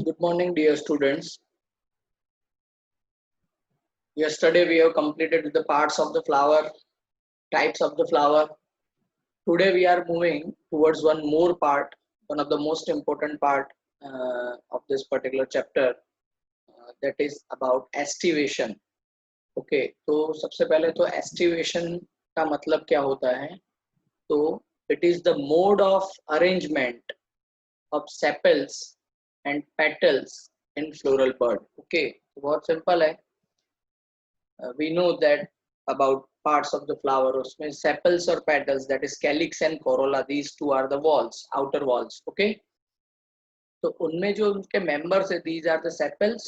Good morning, dear students. Yesterday we have completed the parts of the flower, types of the flower. Today we are moving towards one more part, one of the most important part of this particular chapter, that is about estivation. Okay, तो सबसे पहले तो estivation का मतलब क्या होता है? तो it is the mode of arrangement of sepals and petals in floral bud. Okay, तो बहुत सिंपल है. We know that about parts of the flower, उसमें sepals और petals, that is calyx and corolla, these two are the walls, outer walls. Okay, तो उनमें जो उनके members है, these are the sepals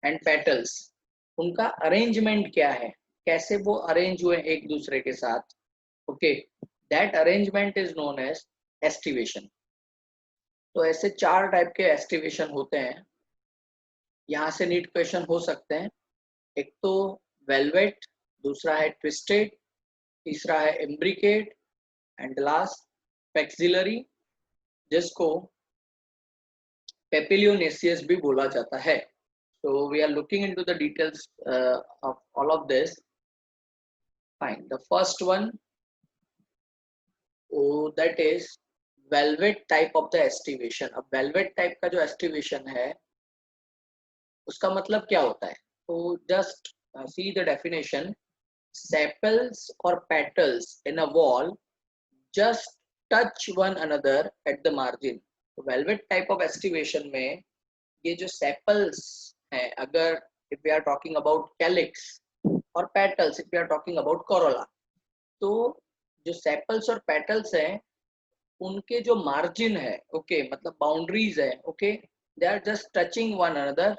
and petals. उनका arrangement क्या है, कैसे वो arrange हुए एक दूसरे के साथ. Okay, that arrangement is known as estivation. तो ऐसे चार टाइप के estivation होते हैं. यहाँ से नीट क्वेश्चन हो सकते हैं. एक तो वेलवेट, दूसरा है ट्विस्टेड, तीसरा है इम्ब्रिकेट एंड लास्ट पेक्सिलरी, जिसको पेपिलियोनेसियस भी बोला जाता है. So we are looking into the details of all of this. Fine, the first one that is valvate type of the aestivation. अब वेलवेट टाइप का जो एस्टिवेशन है उसका मतलब क्या होता है? तो just see the definition. Sepals or petals in a wall just touch one another at the margin. तो velvet type of estivation में ये जो sepals हैं, अगर if we are talking about calyx, और petals if we are talking about corolla, तो जो sepals और petals हैं उनके जो margin है, okay, मतलब boundaries है, okay, they are just touching one another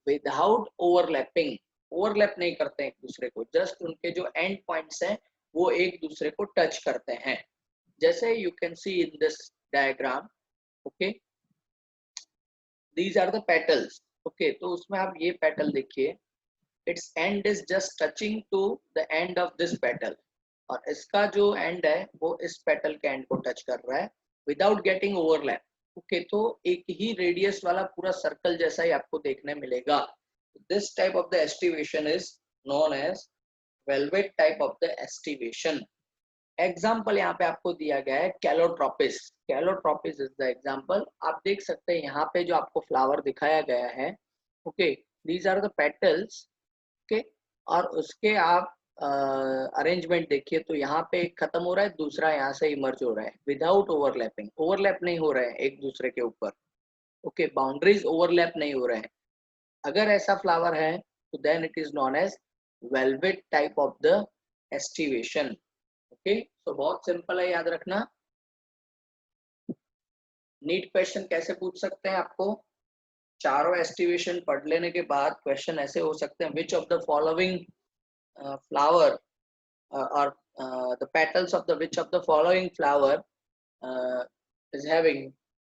without overlapping. Overlap नहीं करते हैं एक दूसरे को, जस्ट उनके जो एंड पॉइंट्स हैं वो एक दूसरे को टच करते हैं. जैसे you can see in this diagram. Okay, these are the petals. Okay, तो उसमें आप ये पेटल देखिए, its end is just touching to the end of this petal, और इसका जो एंड है वो इस पेटल के एंड को टच कर रहा है विदाउट गेटिंग ओवरलैप. ओके, तो एक ही रेडियस वाला पूरा सर्कल जैसा ही आपको देखने मिलेगा. This type of the estivation is known as velvet type of the estivation. Example यहाँ पे आपको दिया गया है Calotropis. Calotropis is the example. आप देख सकते हैं यहाँ पे जो आपको फ्लावर दिखाया गया है. Okay, these are the petals. Okay, और उसके आप अरेंजमेंट देखिए तो यहाँ पे एक खत्म हो रहा है, दूसरा यहाँ से इमर्ज हो रहा है विदाउट ओवरलैपिंग. ओवरलैप नहीं हो रहे हैं एक दूसरे के ऊपर. ओके, बाउंड्रीज ओवरलैप नहीं हो रहे हैं. अगर ऐसा फ्लावर है तो then it is known as valvate type of the aestivation. Okay, तो बहुत सिंपल है, याद रखना. नीट क्वेश्चन कैसे पूछ सकते हैं आपको? चारों एस्टिवेशन पढ़ लेने के बाद क्वेश्चन ऐसे हो सकते हैं, which of the following flower और the petals of the which of the following flower is having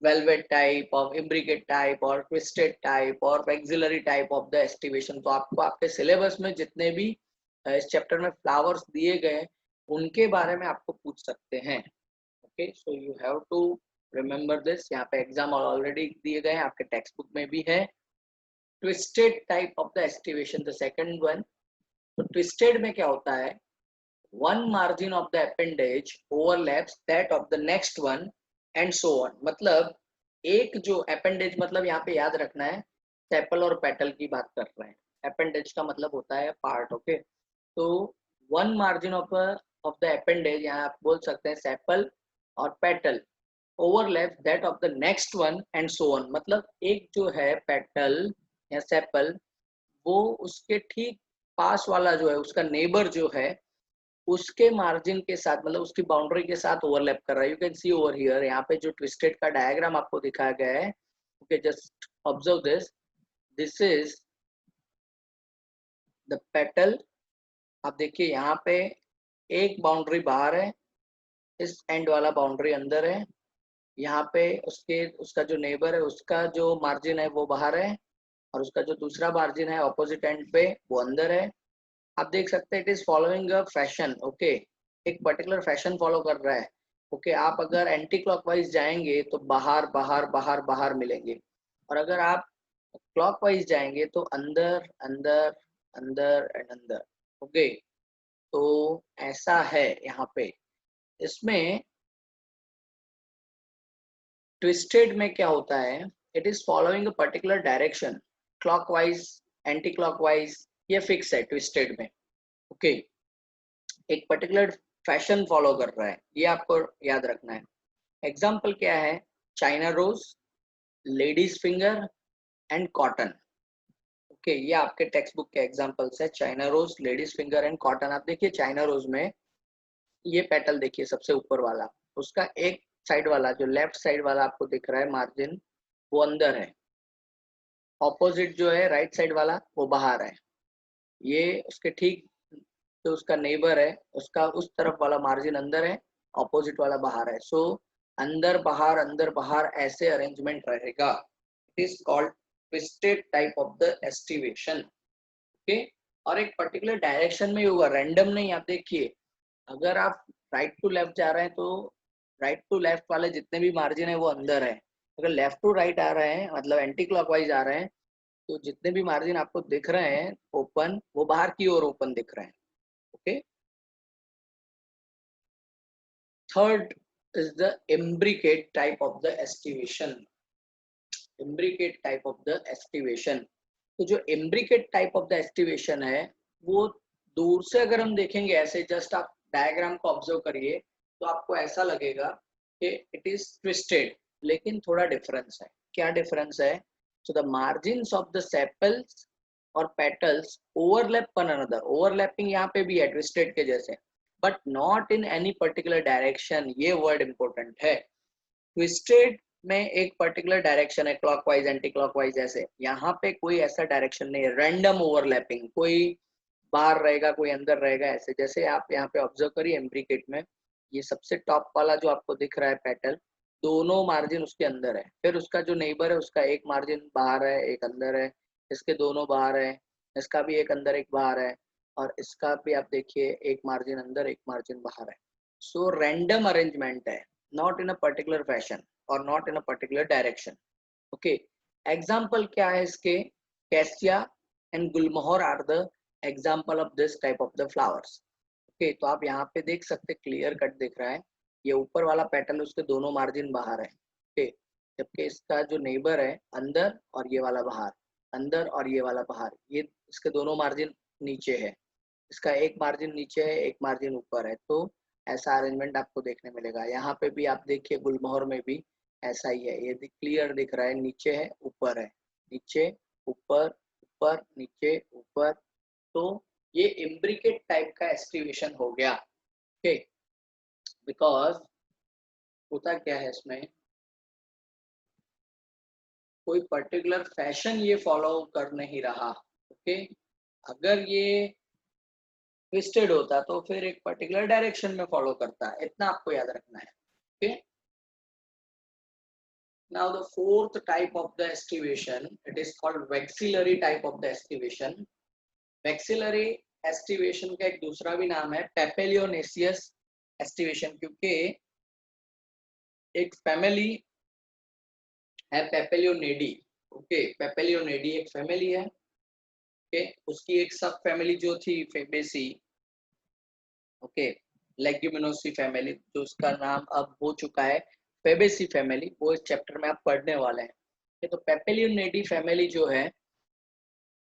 velvet type or imbricate type or twisted type or axillary type of the estivation. तो आपको आपके syllabus में जितने भी इस chapter में flowers दिए गए उनके बारे में आपको पूछ सकते हैं. Okay, so you have to remember this. यहाँ पे एग्जाम ऑलरेडी दिए गए हैं, आपके टेक्स्ट बुक में भी है. Twisted type of the aestivation, the second one. तो ट्विस्टेड में क्या होता है? One margin of the appendage overlaps that of the next one and so on. मतलब एक जो अपेंडेज, मतलब यहाँ पे याद रखना है सेपल और पेटल की बात कर रहे हैं. अपेंडेज का मतलब होता है पार्ट. ओके, तो one margin of the appendage, यहाँ आप बोल सकते हैं सेपल और petal, overlap that of the next one and so on. मतलब एक जो है पेटल या सेपल, वो उसके ठीक पास वाला जो है, उसका नेबर जो है, उसके मार्जिन के साथ, मतलब उसकी बाउंड्री के साथ ओवरलैप कर रहा है. You can see over here, यहाँ पे जो ट्विस्टेड का डायग्राम आपको दिखाया गया है. Okay, just observe this. This is the petal. आप देखिए यहाँ पे एक बाउंड्री बाहर है, इस एंड वाला बाउंड्री अंदर है. यहाँ पे उसका जो नेबर है उसका जो मार्जिन है वो बाहर है, और उसका जो दूसरा मार्जिन है ऑपोजिट एंड पे वो अंदर है. आप देख सकते हैं it is following a fashion. Okay, एक पर्टिकुलर फैशन फॉलो कर रहा है. ओके, आप अगर एंटी क्लॉकवाइज जाएंगे तो बाहर बाहर बाहर बाहर मिलेंगे, और अगर आप क्लॉकवाइज जाएंगे तो अंदर अंदर अंदर एंड अंदर। ओके, तो ऐसा है यहाँ पे। इसमें ट्विस्टेड में क्या होता है, it is following a particular direction, clockwise, anti clockwise, ये फिक्स है ट्विस्टेड में। ओके, एक पर्टिकुलर फैशन फॉलो कर रहा है, ये आपको याद रखना है। एग्जाम्पल क्या है, China rose, ladies finger and cotton. Okay, ये आपके टेक्स्ट बुक के एग्जाम्पल्स है, China rose, ladies finger and cotton. आप देखिए चाइना रोज में ये पेटल देखिए सबसे ऊपर वाला, उसका एक साइड वाला जो लेफ्ट साइड वाला आपको दिख रहा है मार्जिन, वो अंदर है। ऑपोजिट जो है राइट साइड वाला वो बाहर है। ये उसके ठीक जो उसका नेबर है उसका उस तरफ वाला मार्जिन अंदर है, ऑपोजिट वाला बाहर है। सो अंदर बाहर ऐसे अरेंजमेंट रहेगा। It is called twisted type of the aestivation. Okay, और एक पर्टिकुलर डायरेक्शन में होगा, रैंडम नहीं। आप देखिए अगर आप राइट टू लेफ्ट जा रहे हैं तो राइट टू लेफ्ट वाले जितने भी मार्जिन है वो अंदर है। अगर लेफ्ट टू राइट आ रहे हैं मतलब एंटी क्लॉकवाइज आ रहे हैं तो जितने भी मार्जिन आपको दिख रहे हैं ओपन, वो बाहर की ओर ओपन दिख रहे हैं। Okay, third is the imbricate type of the estivation। imbricate type of the estivation, तो जो imbricate type of the estivation है वो दूर से अगर हम देखेंगे ऐसे, जस्ट आप डायग्राम को ऑब्जर्व करिए तो आपको ऐसा लगेगा कि इट इज ट्विस्टेड, लेकिन थोड़ा डिफरेंस है। क्या डिफरेंस है, so the margins of the sepals और petals overlap one another. Overlapping यहाँ पे भी है ट्विस्टेड के जैसे, but not in any particular direction. ये वर्ड इंपॉर्टेंट है। ट्विस्टेड में एक पर्टिकुलर डायरेक्शन है, क्लॉकवाइज एंटी क्लॉकवाइज ऐसे। यहाँ पे कोई ऐसा डायरेक्शन नहीं है, रैंडम ओवरलैपिंग, कोई बाहर रहेगा कोई अंदर रहेगा ऐसे। जैसे आप यहाँ पे ऑब्जर्व करिए एम्ब्रिकेट में, ये सबसे टॉप वाला जो आपको दिख रहा है पेटल, दोनों मार्जिन उसके अंदर है। फिर उसका जो नेबर है उसका एक मार्जिन बाहर है एक अंदर है, इसके दोनों बाहर है, इसका भी एक अंदर एक बाहर है, और इसका भी आप देखिए एक मार्जिन अंदर एक मार्जिन बाहर है। सो रैंडम अरेंजमेंट है, not in a particular fashion और not in a particular direction. Okay, example क्या है इसके, cassia and gulmohar are the example of this type of the flowers. Okay, तो आप यहाँ पे देख सकते क्लियर कट दिख रहा है, ये ऊपर वाला पेटल उसके दोनों मार्जिन बाहर है। ओके, जबकि इसका जो नेबर है अंदर और ये वाला बाहर, अंदर और ये वाला बाहर, ये इसके दोनों मार्जिन नीचे है, इसका एक मार्जिन नीचे है एक मार्जिन ऊपर है। तो ऐसा अरेंजमेंट आपको देखने मिलेगा। यहाँ पे भी आप देखिए गुलमोहर में भी ऐसा ही है, ये क्लियर दिख रहा है, नीचे है ऊपर है, नीचे ऊपर ऊपर नीचे ऊपर। तो ये इम्ब्रिकेट टाइप का एस्टिवेशन हो गया। ओके, बिकॉज होता क्या है इसमें, कोई पर्टिकुलर फैशन ये फॉलो कर नहीं रहा। ओके, अगर ये ट्विस्टेड होता तो फिर एक पर्टिकुलर डायरेक्शन में फॉलो करता है, इतना आपको याद रखना है। Okay, now the fourth type of the estivation, it is called vexillary type of the estivation। vexillary estivation का एक दूसरा भी नाम है पेपेलियोनेसियस एस्टिवेशन, क्योंकि एक फैमिली है पेपेलियोनेडी। ओके, पेपेलियोनेडी एक फैमिली है। ओके, उसकी एक सब फैमिली जो थी फेबेसी। ओके, लेग्यूमिनोसी फैमिली, जो उसका नाम अब हो चुका है फेबेसी फैमिली, वो इस चैप्टर में आप पढ़ने वाले हैं। तो पेपेलियोनेडी फैमिली जो है,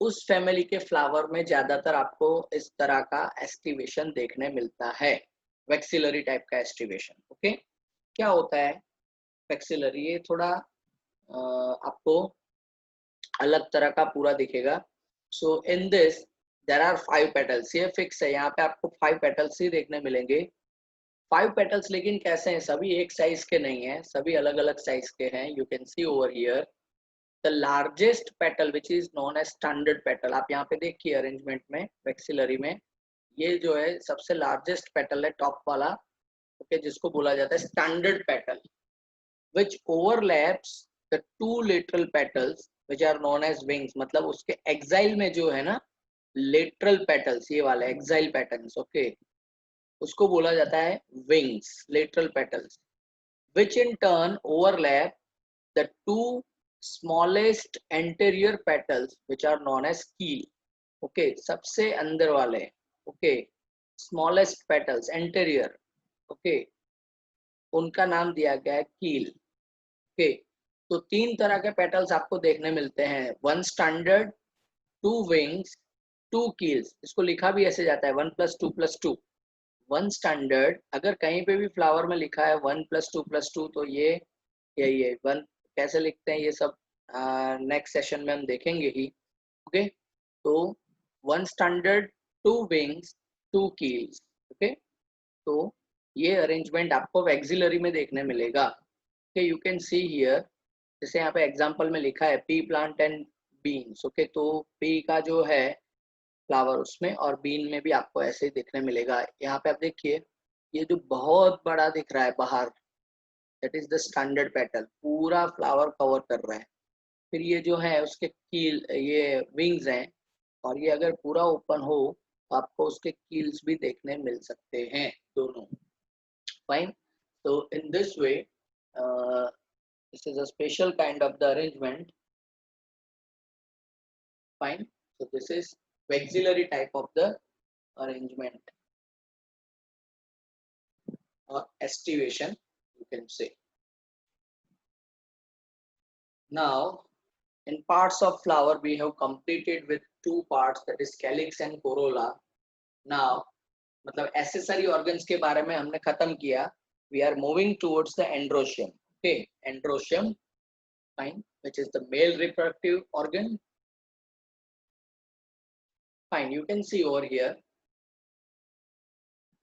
उस फैमिली के फ्लावर में ज्यादातर आपको इस तरह का एस्टिवेशन देखने मिलता है, वेक्सिलरी टाइप का एस्टिवेशन। ओके, क्या होता है वेक्सिलरी, ये थोड़ा आपको अलग तरह का पूरा दिखेगा। So in this there are 5 petals, ये फिक्स है, यहाँ पे आपको 5 पेटल्स ही देखने मिलेंगे। 5 पेटल्स, लेकिन कैसे हैं, सभी एक साइज के नहीं है, सभी अलग अलग साइज के हैं। You can see over here the largest petal which is known as standard petal. आप यहाँ पे देखिए अरेंजमेंट में वेक्सिलरी में, ये जो है सबसे लार्जेस्ट पेटल है टॉप वाला। ओके, जिसको बोला जाता है standard petal, which overlaps the 2 lateral petals which are known as wings. मतलब उसके एक्साइल में जो है ना लेटरल पेटल्स, ये वाले एक्साइल पैटर्न्स, ओके, उसको बोला जाता है wings, lateral petals, which in turn overlap the two smallest anterior petals which are known as keel. Okay, सबसे अंदर वाले, okay, smallest petals anterior, okay, उनका नाम दिया गया है कील। ओके, तो तीन तरह के पेटल्स आपको देखने मिलते हैं, one standard, two wings, two keels. इसको लिखा भी ऐसे जाता है 1+2+2। वन स्टैंडर्ड, अगर कहीं पे भी फ्लावर में लिखा है 1+2+2 तो ये यही है। वन कैसे लिखते हैं ये सब नेक्स्ट सेशन में हम देखेंगे ही। ओके, तो one standard, two wings, two keels. Okay, तो ये अरेंजमेंट आपको एक्सिलरी में देखने मिलेगा। Okay, you can see here, जैसे यहाँ पे एग्जांपल में लिखा है pea plant and beans. Okay, तो पी का जो है फ्लावर उसमें और बीन में भी आपको ऐसे ही देखने मिलेगा। यहाँ पे आप देखिए, ये जो बहुत बड़ा दिख रहा है बाहर, that is the standard petal, पूरा फ्लावर कवर कर रहा है। फिर ये जो है उसके कील, ये विंग्स हैं, और ये अगर पूरा ओपन हो तो आपको उसके कील्स भी देखने मिल सकते हैं दोनों। Fine, so in this way this is a special kind of the arrangement. Fine, so this is vexillary type of the arrangement or estivation, you can say. Now in parts of flower we have completed with two parts, that is calyx and corolla. Now मतलब accessory organs के बारे में हमने खत्म किया, we are moving towards the androecium. Okay, androecium, fine, which is the male reproductive organ. Fine, you can see over here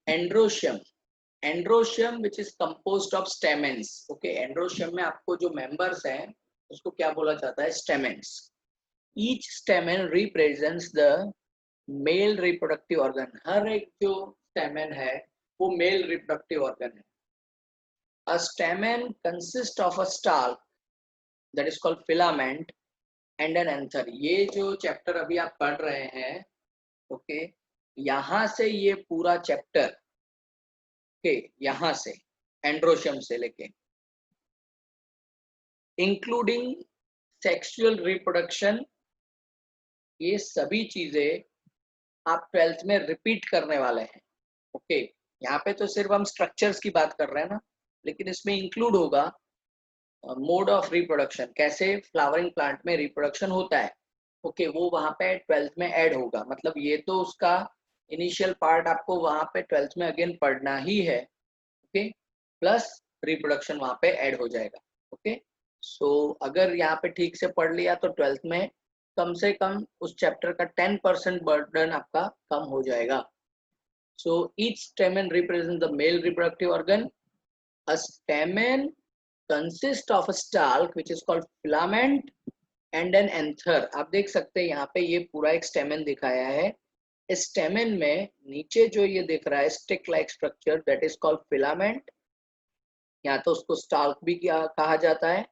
androecium. Androecium which is composed of stamens. Okay, androecium में आपको जो members हैं उसको क्या बोला जाता है, stamens. Each stamen represents the male reproductive organ. हर एक जो stamen है वो male reproductive organ है. A stamen consists of a stalk, that is called filament, and an anther. ये जो चैप्टर अभी आप पढ़ रहे हैं, ओके, यहाँ से ये पूरा चैप्टर, ओके, यहाँ से एंड्रोशियम से लेके इंक्लूडिंग सेक्सुअल रिप्रोडक्शन, ये सभी चीजें आप 12th में रिपीट करने वाले हैं। ओके, यहाँ पे तो सिर्फ हम स्ट्रक्चर्स की बात कर रहे हैं ना, लेकिन इसमें इंक्लूड होगा मोड ऑफ रिप्रोडक्शन, कैसे फ्लावरिंग प्लांट में रिप्रोडक्शन होता है। ओके, वो वहां पे 12th में ऐड होगा। मतलब ये तो उसका इनिशियल पार्ट आपको वहां पे 12th में अगेन पढ़ना ही है। ओके, प्लस रिप्रोडक्शन वहां पे ऐड हो जाएगा। ओके, सो अगर यहाँ पे ठीक से पढ़ लिया तो 12th में कम से कम उस चैप्टर का 10% बर्डन आपका कम हो जाएगा। So each स्टेमन represent the male reproductive organ. A स्टेमन consist of a stalk which is called filament and an anther. आप देख सकते हैं यहाँ पे ये पूरा एक स्टेमन दिखाया है। इस स्टेमन में नीचे जो ये दिख रहा है stick like structure, that is called filament, या तो उसको स्टाल्क भी कहा जाता है।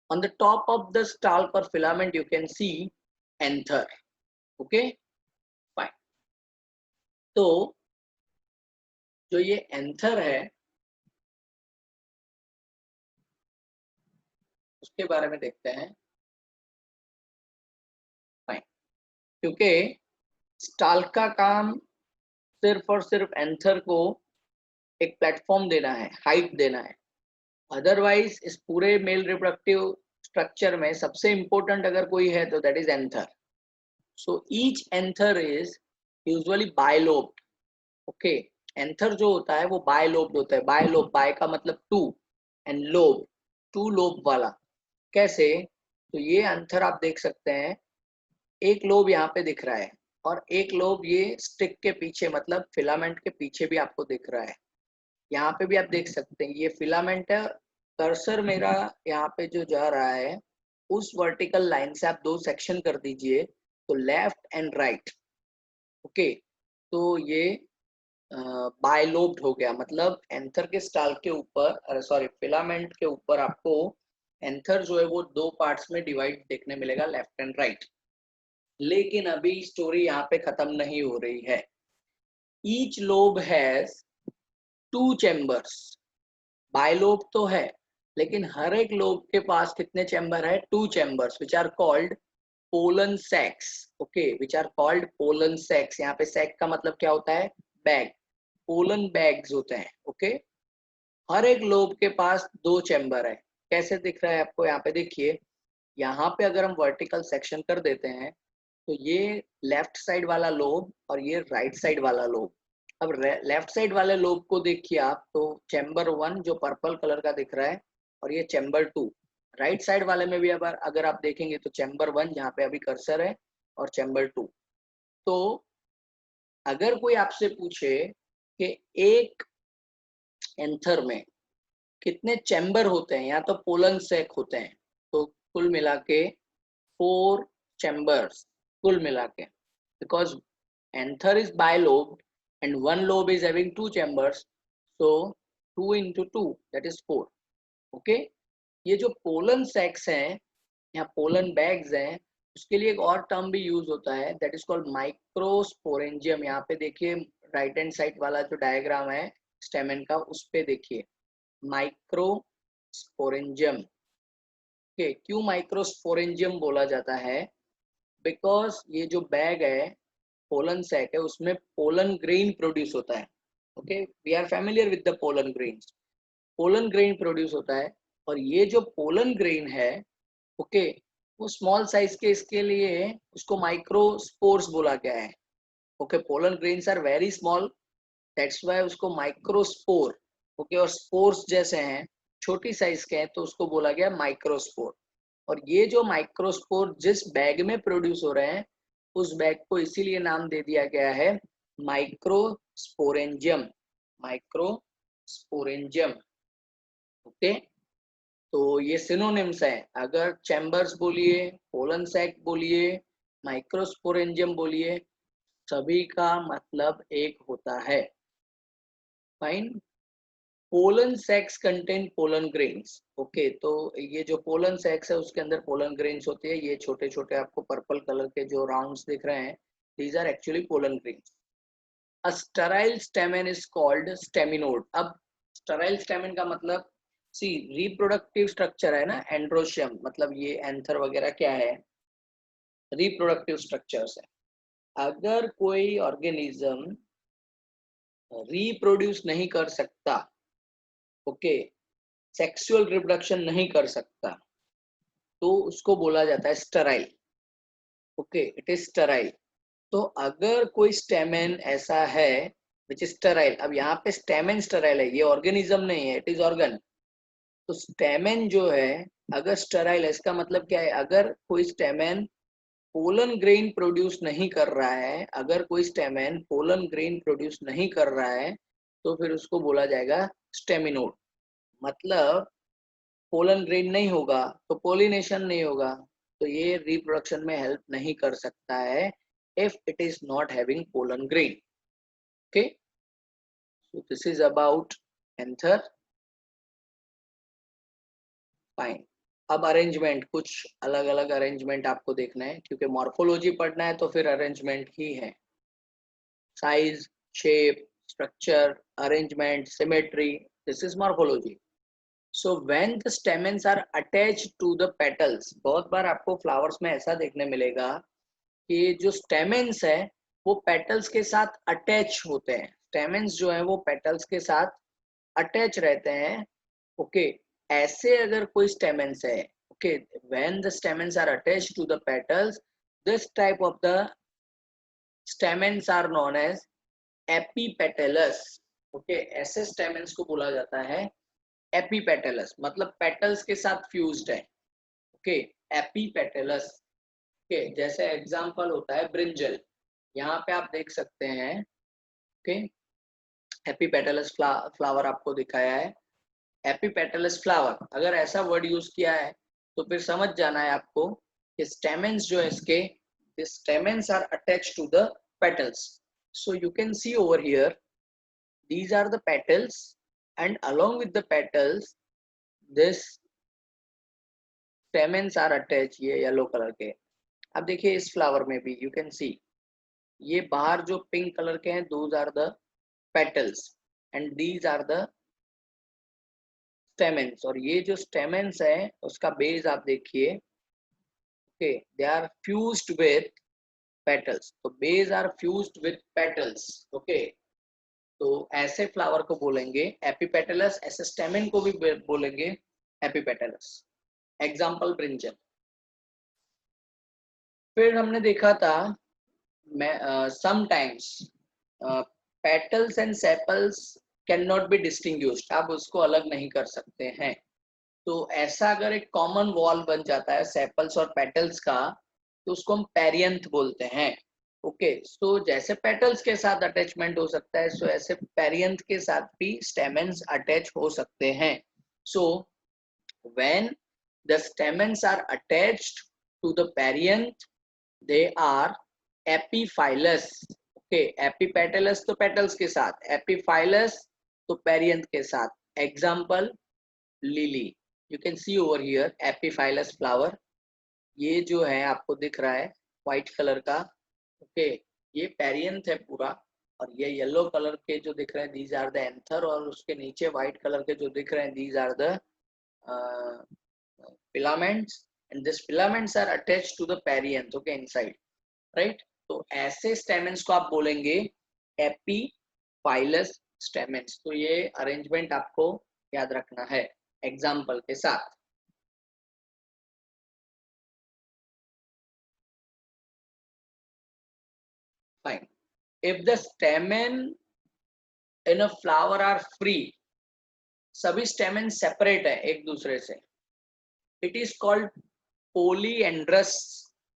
On the top of the stalk or filament you can see anther. Okay, fine. तो जो ये anther है उसके बारे में देखते हैं। फाइन, क्योंकि स्टाल्क का काम सिर्फ और सिर्फ एंथर को एक प्लेटफॉर्म देना है, हाइट देना है। अदरवाइज इस पूरे मेल रिप्रोडक्टिव स्ट्रक्चर में सबसे इंपॉर्टेंट अगर कोई है तो that is anther. So each anther is usually bilobed. Okay, anther जो होता है वो बायलोब्ड होता है। बायलोब, बाय का मतलब two, and lobe, two lobe वाला। कैसे, तो ये एंथर आप देख सकते हैं, एक लोब यहाँ पे दिख रहा है और एक लोब ये स्टिक के पीछे मतलब फिलामेंट के पीछे भी आपको दिख रहा है। यहाँ पे भी आप देख सकते हैं ये फिलामेंट है। कर्सर मेरा यहाँ पे जो जा रहा है उस वर्टिकल लाइन से आप दो सेक्शन कर दीजिए तो लेफ्ट एंड राइट। ओके, तो ये बायलोब्ड हो गया। मतलब एंथर के स्टाल के ऊपर, सॉरी फिलामेंट के ऊपर आपको एंथर जो है वो दो पार्ट्स में डिवाइड देखने मिलेगा, लेफ्ट एंड राइट। लेकिन अभी स्टोरी यहाँ पे खत्म नहीं हो रही है। Each lobe has two chambers. Bilobed तो है लेकिन हर एक लोब के पास कितने चैम्बर है? 2 chambers which are called pollen sacs. Okay, which are called pollen sacs. यहाँ पे सैक का मतलब क्या होता है? बैग. पोलन बैग्स होते हैं. ओके, हर एक लोब के पास 2 चैम्बर है. कैसे दिख रहा है आपको? यहाँ पे देखिए, यहाँ पे अगर हम वर्टिकल सेक्शन कर देते हैं तो ये लेफ्ट साइड वाला लोब और ये राइट साइड वाला लोब. अब लेफ्ट साइड वाले लोब को देखिए आप, तो चैम्बर 1 जो पर्पल कलर का दिख रहा है और ये चैम्बर 2. राइट साइड वाले में भी अगर आप देखेंगे तो चैम्बर 1 जहाँ पे अभी कर्सर है और चैम्बर 2. तो अगर कोई आपसे पूछे कि एक एंथर में कितने चैम्बर होते हैं या तो पोलन सैक होते हैं, तो कुल मिला के 4 चैम्बर्स कुल मिला के, because anther is bilobed and one lobe is having 2 chambers, so 2 into 2 that is 4. okay, ये जो पोलन सैक्स हैं या पोलन बैग्स हैं, उसके लिए एक और टर्म भी यूज होता है, दैट इज कॉल्ड माइक्रोस्पोरेंजियम. यहाँ पे देखिए राइट हैंड साइड वाला जो डायग्राम है स्टेमेन का, उस पे देखिए माइक्रोस्पोरेंजियम. क्यों माइक्रोस्पोरेंजियम बोला जाता है? बिकॉज ये जो बैग है, पोलन सैक है, उसमें पोलन ग्रेन प्रोड्यूस होता है. Okay, we are familiar with the pollen grains. Pollen grain produce होता है और ये जो पोलन ग्रेन है, ओके, वो स्मॉल साइज के, इसके लिए उसको माइक्रोस्पोर्स बोला गया है. Okay, pollen grains are very small, that's why उसको माइक्रोस्पोर. ओके, और स्पोर्स जैसे हैं, छोटी साइज के हैं, तो उसको बोला गया माइक्रोस्पोर. और ये जो माइक्रोस्पोर जिस बैग में प्रोड्यूस हो रहे हैं, उस बैग को इसीलिए नाम दे दिया गया है माइक्रोस्पोरेंजियम. माइक्रोस्पोरेंजियम. ओके, तो ये सिनोनिम्स हैं. अगर चैम्बर्स बोलिए, पोलन सैक बोलिए, माइक्रोस्पोरेंजियम बोलिए, सभी का मतलब एक होता है. Fine. Pollen sacs contain pollen grains. Okay, तो ये जो पोलन सैक्स है उसके अंदर पोलन ग्रेन्स होती है. ये छोटे छोटे आपको पर्पल कलर के जो राउंड्स दिख रहे हैं, these are actually pollen grains. A sterile stamen is called staminode. अब स्टेराइल स्टेमेन का मतलब, सी, रिप्रोडक्टिव स्ट्रक्चर है ना, एंड्रोशियम, मतलब ये एंथर वगैरह क्या है? रिप्रोडक्टिव स्ट्रक्चर्स है. अगर कोई ऑर्गेनिज्म रिप्रोड्यूस नहीं कर सकता, ओके, सेक्सुअल रिप्रोडक्शन नहीं कर सकता, तो उसको बोला जाता है sterile. Okay, it is sterile. तो अगर कोई स्टेमेन ऐसा है विच इज स्टेराइल, अब यहाँ पे स्टेमेन स्टेराइल है, ये ऑर्गेनिज्म नहीं है, इट इज ऑर्गन. तो स्टेमेन जो है अगर स्टेराइल है, इसका मतलब क्या है? अगर कोई स्टेमेन पोलन ग्रेन प्रोड्यूस नहीं कर रहा है, अगर कोई स्टेमेन पोलन ग्रेन प्रोड्यूस नहीं कर रहा है, तो फिर उसको बोला जाएगा स्टेमिनोड. मतलब पोलन ग्रेन नहीं होगा तो पोलिनेशन नहीं होगा, तो ये रिप्रोडक्शन में हेल्प नहीं कर सकता है if it is not having pollen grain. Okay, so this is about anther. Fine. अब अरेंजमेंट, कुछ अलग अलग अरेंजमेंट आपको देखना है, क्योंकि मॉर्फोलॉजी पढ़ना है तो फिर अरेंजमेंट ही है. Size, shape, structure, arrangement, symmetry, this is morphology. So when the stamens are attached to the petals, बहुत बार आपको फ्लावर्स में ऐसा देखने मिलेगा कि जो स्टेमेंस है वो पेटल्स के साथ अटैच होते हैं. स्टेमेंस जो है वो पेटल्स के साथ अटैच रहते हैं. ओके, ऐसे अगर कोई स्टेमेंस है, okay, when the stamens are attached to the petals, this type of the stamens are known as epipetalous. Okay, ऐसे स्टेमेंस को बोला जाता है एपीपेटलस, मतलब पेटल्स के साथ फ्यूज्ड है. Okay, epipetalous. ओके, जैसे एग्जांपल होता है ब्रिंजल. यहाँ पे आप देख सकते हैं. ओके, एपीपेटलस फ्लावर आपको दिखाया है. एपीपेटलस फ्लावर, अगर ऐसा वर्ड यूज किया है तो फिर समझ जाना है आपको कि स्टेमेंस जो है इसके, the stamens are attached to the petals. So you can see over here, these are the petals, and along with the petals, this stamens are attached. ये येलो कलर के. अब देखिए इस फ्लावर में भी यू कैन सी, ये बाहर जो पिंक कलर के हैं, those are the petals and these are the stamens, और ये जो स्टेमेंस है उसका बेस आप देखिए, okay, they are fused with petals, तो base are fused with petals, okay. तो ऐसे फ्लावर को बोलेंगे एपिपेटलस, ऐसे स्टेमेन को भी बोलेंगे एपिपेटलस। Example brinjal. फिर हमने देखा था sometimes petals and sepals can not be distinguished, आप उसको अलग नहीं कर सकते हैं। तो ऐसा अगर एक कॉमन वॉल बन जाता है सेपल्स और पेटल्स का, तो उसको हम पेरियंथ बोलते हैं। ओके, सो जैसे पेटल्स के साथ अटैचमेंट हो सकता है, सो ऐसे पेरियंथ के साथ भी स्टेमेंस अटैच हो सकते हैं। So when the stamens are attached to the perianth, they are epiphyllous. Okay, epipetalous तो पेटल्स के साथ, एपीफाइलस तो पेरियंथ के साथ। Example lily, you can see over here epiphyllous flower. ये जो है आपको दिख रहा है व्हाइट कलर का, ओके, ये पेरियंथ है पूरा। और ये येलो कलर के जो दिख रहे हैं दीज आर द एंथर, और उसके नीचे व्हाइट कलर के जो दिख रहे हैं these are the filaments, and these filaments are attached to the perianth, okay, inside, right? तो ऐसे स्टेमेंस को आप बोलेंगे एपीफाइलस स्टेमेंस। तो ये अरेंजमेंट आपको याद रखना है एग्जाम्पल के साथ। Fine. If the stamen in a flower are free, सभी स्टेमेन सेपरेट है एक दूसरे से, it is called polyandrous.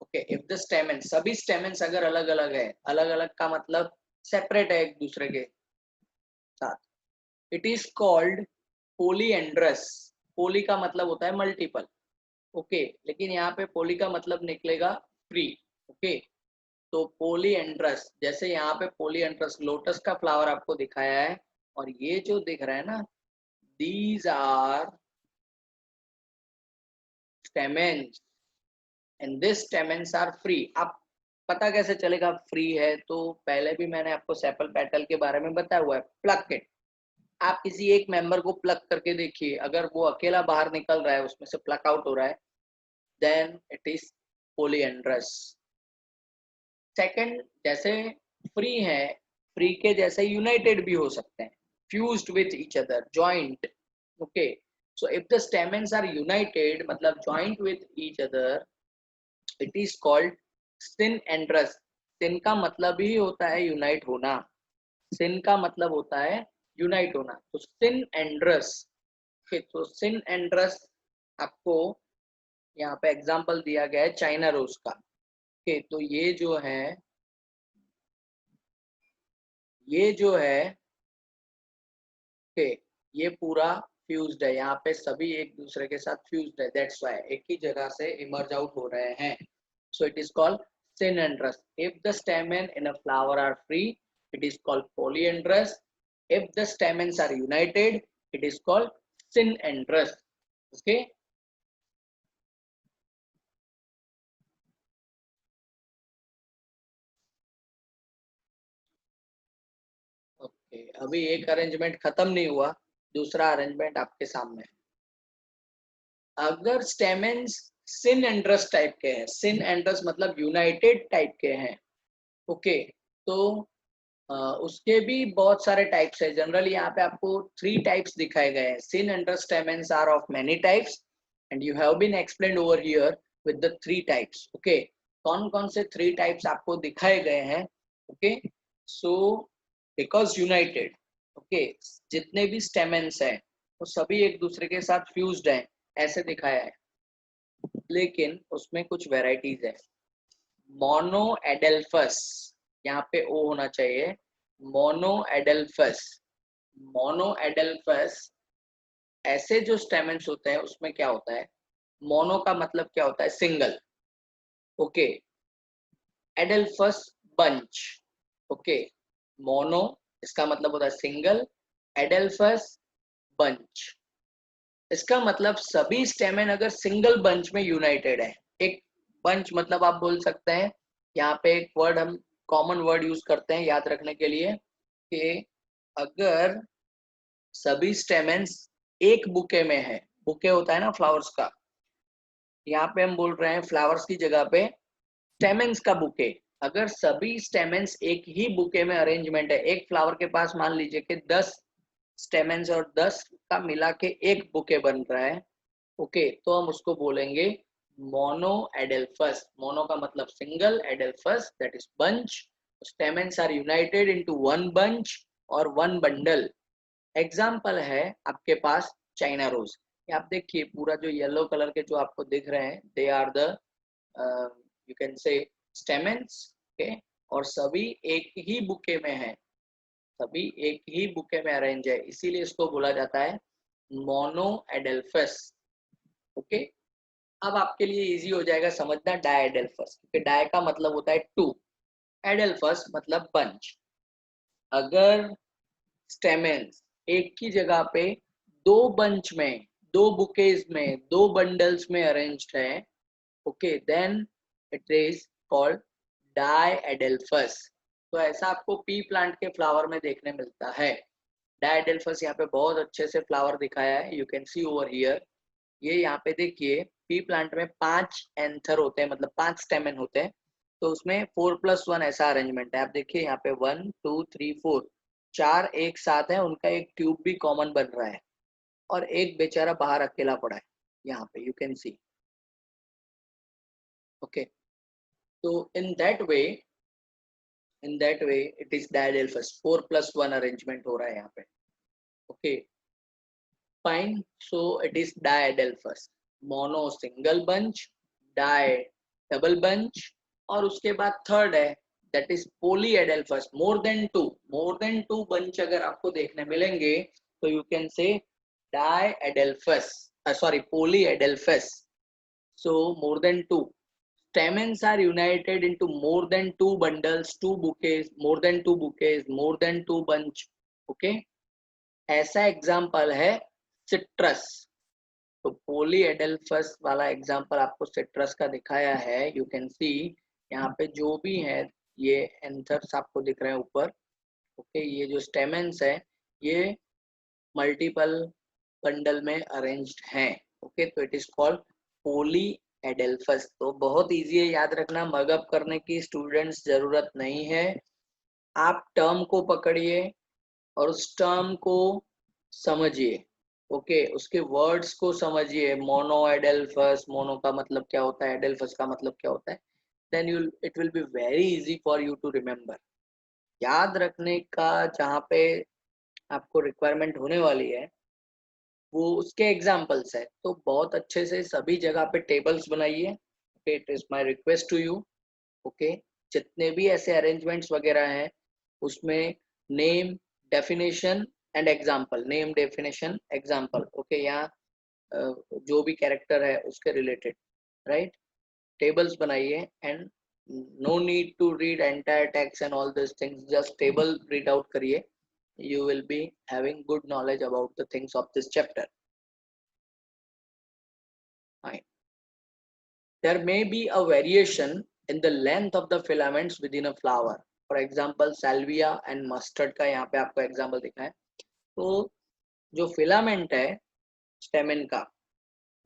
Okay, if the stamen, सभी स्टेमेन्स अगर अलग अलग है, अलग अलग का मतलब सेपरेट है एक दूसरे के साथ, इट इज कॉल्ड पोलीएंड्रस। पोली का मतलब होता है मल्टीपल, ओके, लेकिन यहाँ पे पोली का मतलब निकलेगा फ्री, ओके। तो पोलीएंड्रस, जैसे यहाँ पे पोलीएंड्रस लोटस का फ्लावर आपको दिखाया है, और ये जो दिख रहा है ना, these are stamens and this stamens are free. आप पता कैसे चलेगा फ्री है? तो पहले भी मैंने आपको सेपल पेटल के बारे में बताया हुआ है, प्लक इट। आप किसी एक मेंबर को प्लक करके देखिए, अगर वो अकेला बाहर निकल रहा है, उसमें से प्लक आउट हो रहा है, then it is polyandrous. Second, जैसे फ्री है, फ्री के जैसे यूनाइटेड भी हो सकते हैं, fused with each other, joint, okay. So if the stamens are united मतलब joint with each other, it is called synandrous. Syn का मतलब ही होता है यूनाइट होना, सिन का मतलब होता है यूनाइट होना, तो सिनएंड्रस। तो सिनएंड्रस आपको यहाँ पे एग्जांपल दिया गया है चाइना रोज का। ओके, तो ये जो है ओके, ये पूरा फ्यूज्ड है, यहाँ पे सभी एक दूसरे के साथ फ्यूज्ड है, दैट्स व्हाई एक ही जगह से इमर्ज आउट हो रहे हैं। So it is called synandrous. If the stamen in a flower are free, it is called polyandrous. If the stamens are united, it is called synandrous. Okay. Okay. अभी एक arrangement खत्म नहीं हुआ, दूसरा arrangement आपके सामने है। अगर स्टेमेंस सिनएंड्रस टाइप के हैं, सिनएंड्रस मतलब यूनाइटेड टाइप के हैं, ओके, तो उसके भी बहुत सारे टाइप्स है। जनरली यहाँ पे आपको 3 टाइप्स दिखाए गए हैं। Synandrous stamens are of many types and you have been explained over here with the 3 types, okay. कौन कौन से 3 टाइप्स आपको दिखाए गए हैं? Okay, so because united, okay, जितने भी स्टेमेन्स हैं वो सभी एक दूसरे के साथ फ्यूज्ड हैं, ऐसे दिखाया है, लेकिन उसमें कुछ वेराइटीज है। मोनो एडेल्फस, यहाँ पे ओ होना चाहिए, मोनो एडेल्फस। मोनो एडेल्फस ऐसे जो स्टेमेंस होते हैं उसमें क्या होता है, मोनो का मतलब क्या होता है, single, okay, adelphous bunch, okay, mono इसका मतलब होता है सिंगल, एडेल्फस बंच इसका मतलब सभी स्टेमेन अगर सिंगल बंच में यूनाइटेड है। एक बंच मतलब आप बोल सकते हैं, यहाँ पे एक वर्ड हम कॉमन वर्ड यूज करते हैं याद रखने के लिए, कि अगर सभी स्टेमेन्स एक बुके में है, बुके होता है ना फ्लावर्स का, यहाँ पे हम बोल रहे हैं फ्लावर्स की जगह पे स्टेमेंस का बुके। अगर सभी स्टेमेंस एक ही बुके में अरेंजमेंट है, एक फ्लावर के पास मान लीजिए कि 10 स्टेमेंस और 10 का मिला के एक बुके बन रहा है, ओके, तो हम उसको बोलेंगे मोनो एडेल्फस। मोनो का मतलब single, adelphous that is bunch. Stamens are united into one bunch और वन बंडल। एग्जाम्पल है आपके पास चाइना रोज। आप देखिए पूरा जो येलो कलर के जो आपको दिख रहे हैं, they are the you can say stamens, okay, और सभी एक ही बुके में है, सभी एक ही बुके में अरेंज है, इसीलिए इसको बोला जाता है मोनो एडेल्फस। ओके, अब आपके लिए इजी हो जाएगा समझना डायडेल्फस, क्योंकि डाय का मतलब होता है टू, एडेल्फस मतलब बंच। अगर स्टेमेंस एक की जगह पे दो बंच में, दो बुकेज में, दो बंडल्स में अरेंज्ड है, okay, then it is called diadelphous. तो ऐसा आपको पी प्लांट के फ्लावर में देखने मिलता है। डायडेल्फस यहाँ पे बहुत अच्छे से फ्लावर दिखाया है, you can see over here. ये यहाँ पे देखिए पी प्लांट में 5 एंथर होते हैं, मतलब 5 स्टेमन होते हैं, तो उसमें 4+1 ऐसा अरेंजमेंट है। आप देखिए यहाँ पे 1 2 3 4, 4 एक साथ है, उनका एक ट्यूब भी कॉमन बन रहा है, और एक बेचारा बाहर अकेला पड़ा है यहाँ पे, यू कैन सी। ओके, तो in that way it is diadelphous, 4+1 arrangement हो रहा है यहाँ पे। Okay, fine, so it is diadelphous. Mono single bunch, di double bunch, और उसके बाद थर्ड है that is polyadelphous, more than two bunch अगर आपको देखने मिलेंगे तो you can say diadelphous, sorry polyadelphous. So more than two. Stamens are united into more than two bundles, two bouquets, more than two bouquets, more than two bunch. Okay? ऐसा example है citrus. तो पोलीएडेल्फस वाला example आपको citrus का दिखाया है, you can सी यहाँ पे जो भी है, ये एंथर्स आपको दिख रहे हैं ऊपर। ओके, ये जो स्टेमेंस है ये मल्टीपल बंडल में अरेंज्ड हैं। ओके, तो इट इज कॉल्ड पोली एडेल्फस। तो बहुत इजी है याद रखना, मगअप करने की स्टूडेंट्स जरूरत नहीं है। आप टर्म को पकड़िए और उस टर्म को समझिए, ओके, उसके वर्ड्स को समझिए। मोनो एडेल्फस, मोनो का मतलब क्या होता है, एडेल्फस का मतलब क्या होता है, then you it will be very easy for you to remember. याद रखने का जहाँ पे आपको रिक्वायरमेंट होने वाली है वो उसके एग्जाम्पल्स है, तो बहुत अच्छे से सभी जगह पे टेबल्स बनाइए। Okay, it is my request to you. Okay, जितने भी ऐसे अरेंजमेंट्स वगैरह हैं उसमें name, definition and example, name definition example, okay, यहाँ जो भी कैरेक्टर है उसके रिलेटेड, राइट, टेबल्स बनाइए। And no need to read entire text and all this things, just table read out करिए, you will be having good knowledge about the things of this chapter. Fine. There may be a variation in the length of the filaments within a flower. For example, salvia and mustard का यहाँ पे आपको example दिखा है। तो जो filament है stamen का,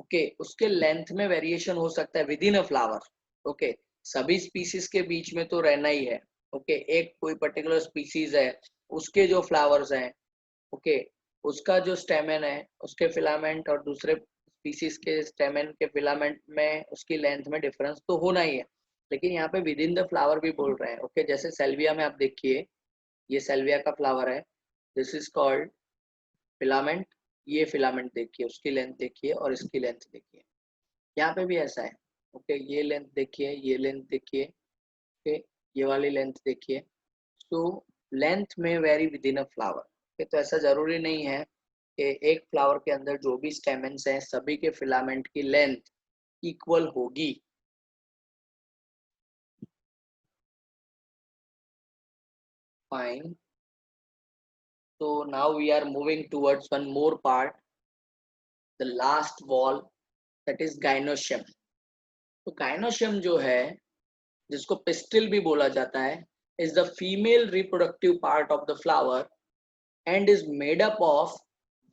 ओके, उसके लेंथ में वेरिएशन हो सकता है with in a flower. Okay, सभी स्पीसीज के बीच में तो रहना ही है। ओके, एक कोई पर्टिकुलर स्पीसीज है, उसके जो फ्लावर्स हैं, ओके, उसका जो स्टेमेन है उसके फिलामेंट और दूसरे स्पीसीज के स्टेमेन के फिलामेंट में उसकी लेंथ में डिफरेंस तो होना ही है, लेकिन यहाँ पे विद इन द फ्लावर भी बोल रहे हैं। ओके, जैसे सेल्विया में आप देखिए, ये सेल्विया का फ्लावर है, दिस इज कॉल्ड फिलामेंट। ये फिलामेंट देखिए, उसकी लेंथ देखिए और इसकी लेंथ देखिए, यहाँ पे भी ऐसा है। ओके, ये लेंथ देखिए, ये लेंथ देखिए, ओके, ये वाली लेंथ देखिए। तो लेंथ में very with in a flower. तो ऐसा जरूरी नहीं है कि एक फ्लावर के अंदर जो भी स्टेमेंस हैं सभी के फिलामेंट की लेंथ इक्वल होगी। Fine, so now we are moving towards one more part, the last wall, that is gynoecium। तो gynoecium जो है, जिसको पिस्टिल भी बोला जाता है, is the female reproductive part of the flower and is made up of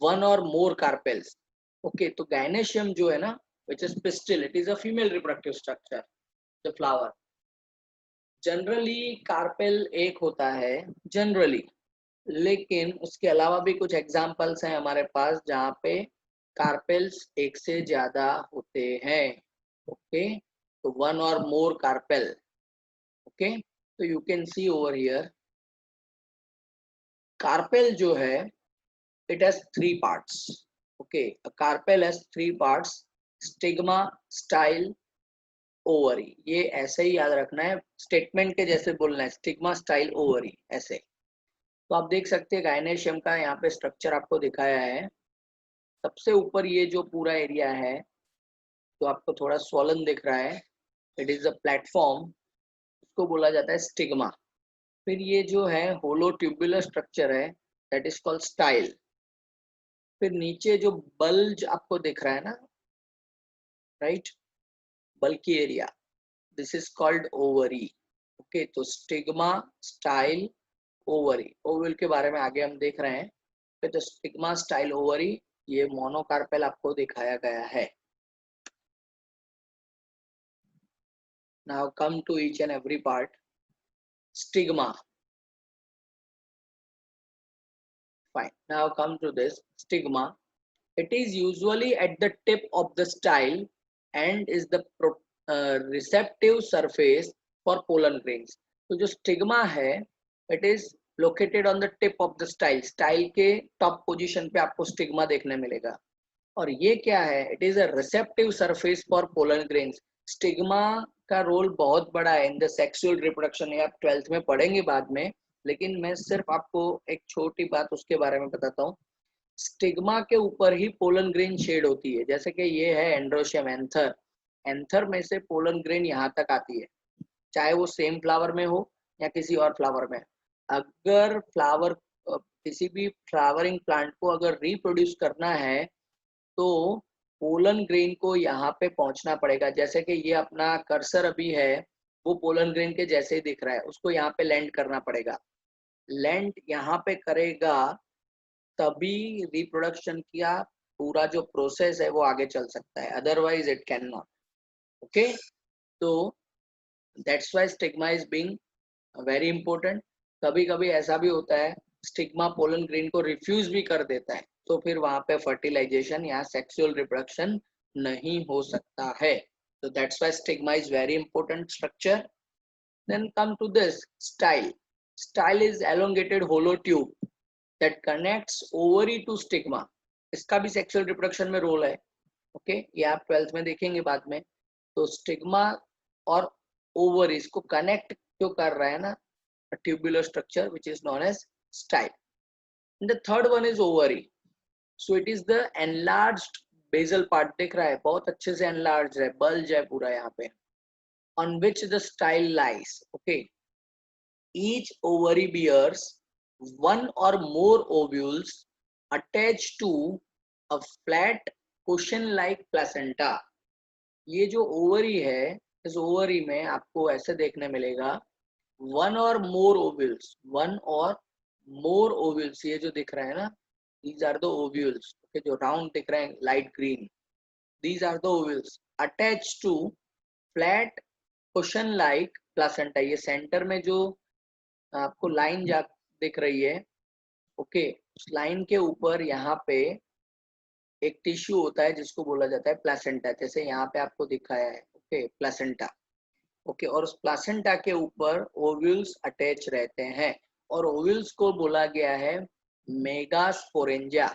one और मोर carpels. Okay, तो गायनेशियम जो है ना, which is pistil, it is a female reproductive structure, the flower. Generally carpel एक होता है जनरली, लेकिन उसके अलावा भी कुछ एग्जाम्पल्स हैं हमारे पास जहाँ पे कार्पेल्स एक से ज्यादा होते हैं। ओके, तो वन और मोर कार्पेल। ओके, तो you can see over here, carpel जो है it has three parts. Okay, a carpel has three parts: stigma, style, ovary. ये ऐसे ही याद रखना है, स्टेटमेंट के जैसे बोलना है, स्टिग्मा, स्टाइल, ओवरी, ऐसे। तो आप देख सकते हैं गायनेशियम का यहाँ पे स्ट्रक्चर आपको दिखाया है। सबसे ऊपर ये जो पूरा एरिया है, तो आपको थोड़ा स्वॉलन दिख रहा है, इट इज अ प्लेटफॉर्म, उसको बोला जाता है स्टिग्मा। फिर ये जो है होलो ट्यूबुलर स्ट्रक्चर है, दैट इज कॉल्ड स्टाइल। फिर नीचे जो बल्ज आपको दिख रहा है ना, right, bulky area, this is called ovary. Okay, तो स्टिग्मा, स्टाइल, ओवरी। ओवल के बारे में आगे हम देख रहे हैं। फिर तो स्टिग्मा, स्टाइल, ओवरी, ये मोनोकार्पेल आपको दिखाया गया है। Now come to each and every part. Stigma, fine, now come to this stigma. It is usually at the tip of the style and is the receptive surface for pollen grains. तो जो stigma है, it is located on the tip of the style. Style के top position पे आपको stigma देखने मिलेगा। और ये क्या है, it is a receptive surface for pollen grains. Stigma का रोल बहुत बड़ा है इन द सेक्सुअल रिप्रोडक्शन, ये आप 12th में पढ़ेंगे बाद में, लेकिन मैं सिर्फ आपको एक छोटी बात उसके बारे में बताता हूँ। स्टिग्मा के ऊपर ही पोलन ग्रेन शेड होती है, जैसे कि ये है एंड्रोशियम, एंथर, एंथर में से पोलन ग्रेन यहाँ तक आती है, चाहे वो सेम फ्लावर में हो या किसी और फ्लावर में। अगर फ्लावर, किसी भी फ्लावरिंग प्लांट को अगर रिप्रोड्यूस करना है, तो पोलन ग्रेन को यहाँ पे पहुंचना पड़ेगा। जैसे कि ये अपना कर्सर अभी है, वो पोलन ग्रेन के जैसे ही दिख रहा है, उसको यहाँ पे लैंड करना पड़ेगा। लैंड यहाँ पे करेगा तभी रिप्रोडक्शन का पूरा जो प्रोसेस है वो आगे चल सकता है, otherwise it can not. Okay, तो that's why stigma is being very important. कभी कभी ऐसा भी होता है, स्टिग्मा पोलन ग्रेन को रिफ्यूज भी कर देता है, तो फिर वहां पे फर्टिलाइजेशन या सेक्सुअल रिप्रोडक्शन नहीं हो सकता है। तो that's why stigma is very important structure. Then come to this style. Style is elongated hollow tube that connects ovary to stigma. इसका भी सेक्सुअल रिप्रोडक्शन में रोल है। ओके, ये आप 12th में देखेंगे बाद में। तो स्टिग्मा और ओवरीज को कनेक्ट जो कर रहा है ना, a tubular structure which is known as style. And the third one is ovary. So it is the enlarged basal part, दिख रहा है बहुत अच्छे से enlarged है, bulge है पूरा यहाँ पे, on which the style lies. Okay, each ovary bears one or more ovules attached to a flat cushion like placenta. ये जो ओवरी है, इस ओवरी में आपको ऐसे देखने मिलेगा वन और मोर ओव्यूल्स, वन और मोर ओव्यूल्स, ये जो दिख रहा है ना, these are the ovules. Okay, जो राउंड दिख रहे हैं light green, these are the ovules attach to flat cushion like placenta. ये सेंटर में जो आपको लाइन जा दिख रही है, ओके, उस लाइन के ऊपर यहाँ पे एक टिश्यू होता है जिसको बोला जाता है प्लासेंटा, जैसे यहाँ पे आपको दिखाया है। Okay, placenta. ओके, और उस प्लासेंटा के ऊपर ओव्यूल्स अटैच रहते हैं, और ओव्यूल्स को बोला गया है मेगास्पोरेंजिया।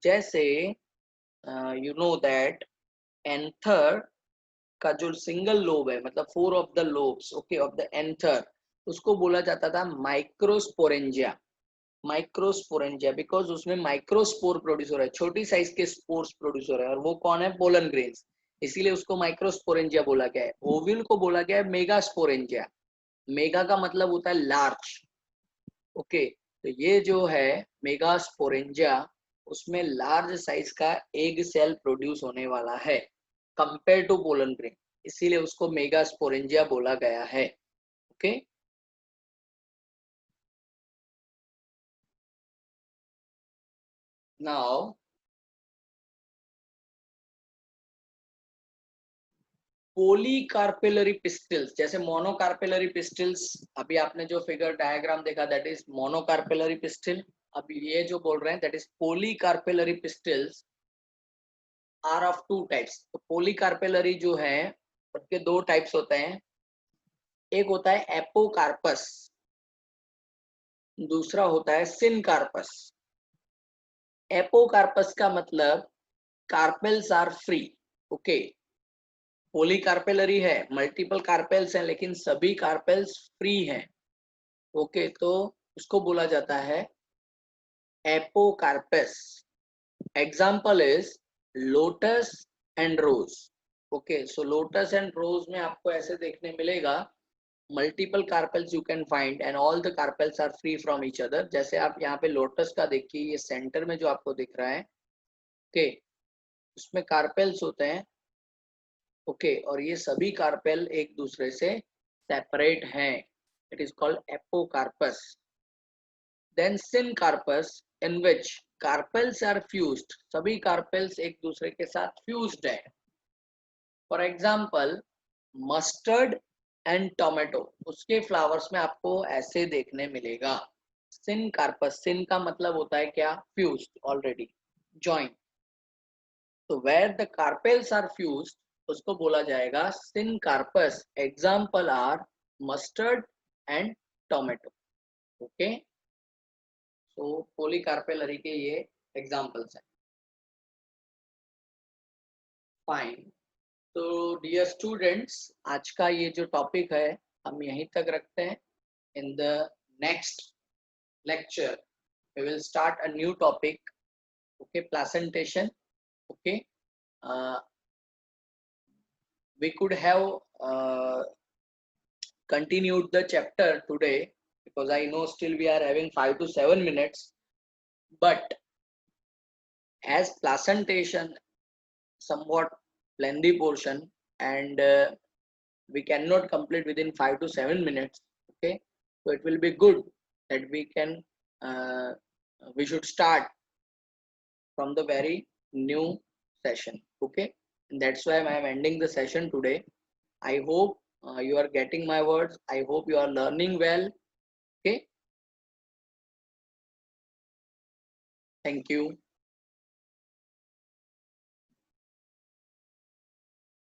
जैसे यू नो दैट एंथर का जो सिंगल लोब है, मतलब 4 of the lobes, okay, of the anther, उसको बोला जाता था माइक्रोस्पोरेंजिया। माइक्रोस्पोरेंजिया बिकॉज उसमें माइक्रोस्पोर प्रोड्यूस हो रहा है, छोटी साइज के स्पोर्स प्रोड्यूस हो रहे हैं, और वो कौन है, पोलन ग्रेन्स, इसीलिए उसको माइक्रोस्पोरेंजिया बोला गया है। ओव्यूल को बोला गया है मेगास्पोरेंजिया। मेगा का मतलब होता है लार्ज। ओके, तो ये जो है मेगास्पोरेंजिया, उसमें लार्ज साइज का एग सेल प्रोड्यूस होने वाला है कंपेयर टू पोलन ग्रेन, इसीलिए उसको मेगास्पोरेंजिया बोला गया है। ओके, now पोलीकार्पेलरी पिस्टल्स, जैसे मोनोकार्पेलरी पिस्टल्स, अभी आपने जो फिगर डायग्राम देखा दैट इज मोनोकार्पेलरी पिस्टल। अब ये जो बोल रहे हैं that is polycarpellary pistils are of two types. तो पोलीकार्पेलरी जो है उसके दो टाइप्स होते हैं, एक होता है एपोकार्पस, दूसरा होता है सिनकार्पस। एपोकार्पस का मतलब कार्पेल्स आर फ्री, ओके। पोलीकार्पेलरी है, मल्टीपल कार्पेल्स हैं, लेकिन सभी कार्पेल्स फ्री हैं, ओके। तो उसको बोला जाता है apocarpous. Example is lotus and rose, okay. So lotus and rose में आपको ऐसे देखने मिलेगा, multiple carpels you can find and all the carpels are free from each other. जैसे आप यहाँ पे लोटस का देखिए, ये सेंटर में जो आपको दिख रहा है, ओके, उसमें कार्पेल्स होते हैं, ओके, और ये सभी कार्पेल एक दूसरे से सेपरेट हैं, it is called apocarpous. Then syncarpous in which carpels are fused, सभी कार्पेल्स एक दूसरे के साथ फ्यूज्ड है। For example mustard and tomato, उसके फ्लावर्स में आपको ऐसे देखने मिलेगा सिनकार्पस। सिन का मतलब होता है क्या, फ्यूज्ड, ऑलरेडी जॉइंट। तो where the carpels are fused उसको बोला जाएगा syncarpous. Example are mustard and tomato, okay. So polycarpellary के ये एग्जाम्पल्स हैं। फाइन। तो डियर स्टूडेंट्स, आज का ये जो टॉपिक है हम यहीं तक रखते हैं। In the next lecture we will start a new topic, okay, placentation, okay. We could have continued the chapter today because I know still we are having 5 to 7 minutes, but as placentation somewhat lengthy portion and we cannot complete within 5 to 7 minutes, okay. So it will be good that uh, we should start from the very new session, okay. And that's why I am ending the session today. I hope you are getting my words, I hope you are learning well, okay. Thank you.